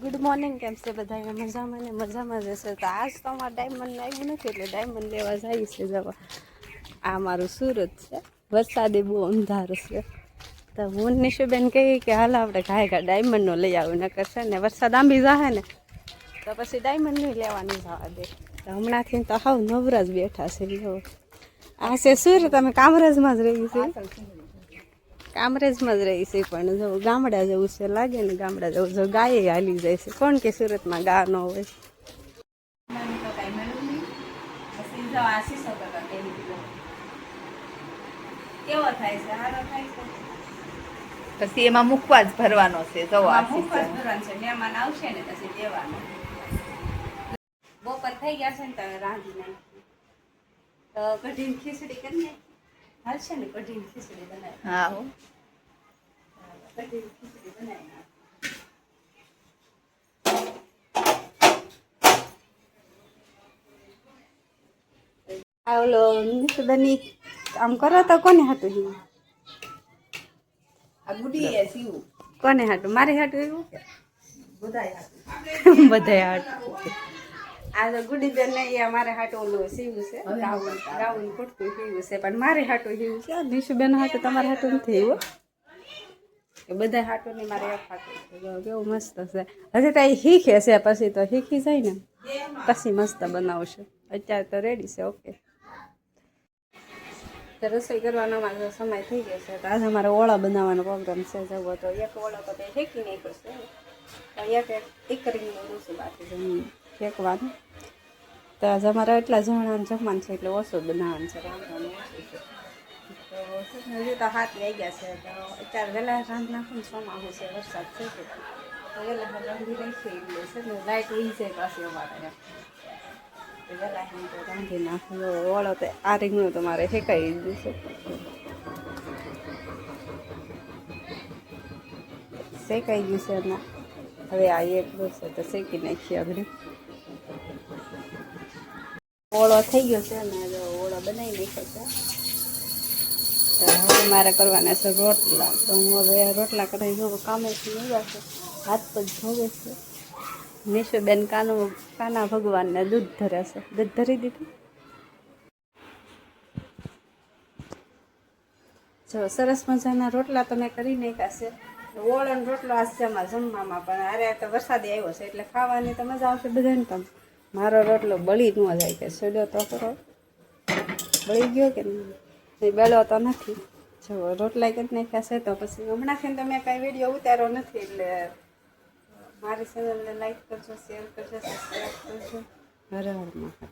Good morning, કેમ છે બધા? મજામાં ને મજામાં જશે. તો આજ તો અમારે ડાયમંડ આવ્યું નથી એટલે ડાયમંડ લેવા જાય છે જવા. આ મારું સુરત છે, વરસાદે બહુ અંધાર છે. તો હું નિશુબેન કહી કે હાલ આપણે ઘાય ડાયમંડનો લઈ આવું ન કરશે ને વરસાદ આંબી જાહે ને તો પછી ડાયમંડ નહીં લેવાની જવા દે. તો હમણાંથી તો હાવ નવરાજ બેઠા છે. આ છે સુરત, અમે કામરેજમાં જ રહી છીએ. કામરેજમાં જ રહી છે પણ જો ગામડા જવું છે લાગે ને ગામડા જવું જો ગાય હાલી જાય છે. કોણ કે સુરતમાં ગા ન હોય? કેવો થાય છે? સારો થાય છે. પછી એમાં મૂકવા જ ભરવાનો છે. જો આ મૂકવા જ ભરવાનું છે. મહેમાન આવશે ને પછી દેવાનું. બપોર થઈ ગયા છે ને તમે રાંધી નાખી તો કઢીને ખીચડી કરીને હાલશે ને? કઢીને ખીચડી બનાવી. હા હો. કઢીને ખીચડી બનાવી નાખ. આ ઓલો નિશુબેની આમ કરો તો કોને હાટું જીવું? આ ગુડી સીવું કોને હાટું? મારે હાટું એવું કે બધાય બધાય હાટું. આ તો ગુડીબેન ને એ મારે હાટું ઓલું સીવું છે, ગાઉન કુર્તું સીવું છે પણ મારે હાટું સીવું છે. નિશુબેન હાટું તમારે હાટું નથી એવું કે બધા હાટું નહીં, મારે એક હાટું છે. કેવું મસ્ત છે. હજી તો એ શીખે છે, પછી તો શીખી જાય ને પછી મસ્ત બનાવશે. અત્યારે તો રેડી છે. ઓકે, તો રસોઈ કરવાનો મારો સમય થઈ ગયો છે. તો આજે અમારે ઓળા બનાવવાનો પ્રોગ્રામ છે. જવો તો એક ઓળો તો તે શેકી નાખ્યો છે, એક રીંગનું ઓછું બાકી ફેંકવાનું. તો આજે અમારે એટલા જણાનું જમવાનું છે એટલે ઓછું બનાવવાનું છે, રાંધવાનું ઓછું છે. તો હજી તો 7 વાગ્યા છે. તો અત્યારે વહેલા રાંધ નાખું ને ચોમાસું છે, વરસાદ છે તો વહેલા રાંધી રાખીએ એટલે છે ને લાઇટ ઉઈ જાય પાછી અમારે વહેલા તો રાંધી નાખું. ઓળો તો આ રીંગણું તો મારે શેકાઈ ગયું છે, શેકાઈ ગયું છે એમાં. હવે આ એક છે તો શેકી નાખીએ આપણે. ઓળો થઈ ગયો છે ને ઓળો બનાવી નાખ્યો છે. તો હવે મારે કરવાના છે રોટલા. તો હું હવે રોટલા કઢાઈ જોઉં કામેથી આવ્યા છે, હાથ પગ ધોવે છે. નિશુબેન કાના ભગવાનને દૂધ ધરે છે. દૂધ ધરી દીધું. જો સરસ મજાના રોટલા તો મેં કરી નાખ્યા છે. ઓળણ રોટલો આજ છે અમારે જમવામાં, પણ અરે તો વરસાદી આવ્યો છે એટલે ખાવાની તો મજા આવશે બધાને. પણ મારો રોટલો બળી ન જાય કે સડ્યો તો કરો બળી ગયો કે નહીં, બળ્યો તો નથી. જો રોટલા કરી નાખ્યા છે. તો પછી હમણાંથી તમે કાંઈ વિડીયો ઉતારો નથી એટલે મારી ચેનલને લાઈક કરજો, શેર કરજો, સબસ્ક્રાઈબ કરજો. હર હર મહાદેવ.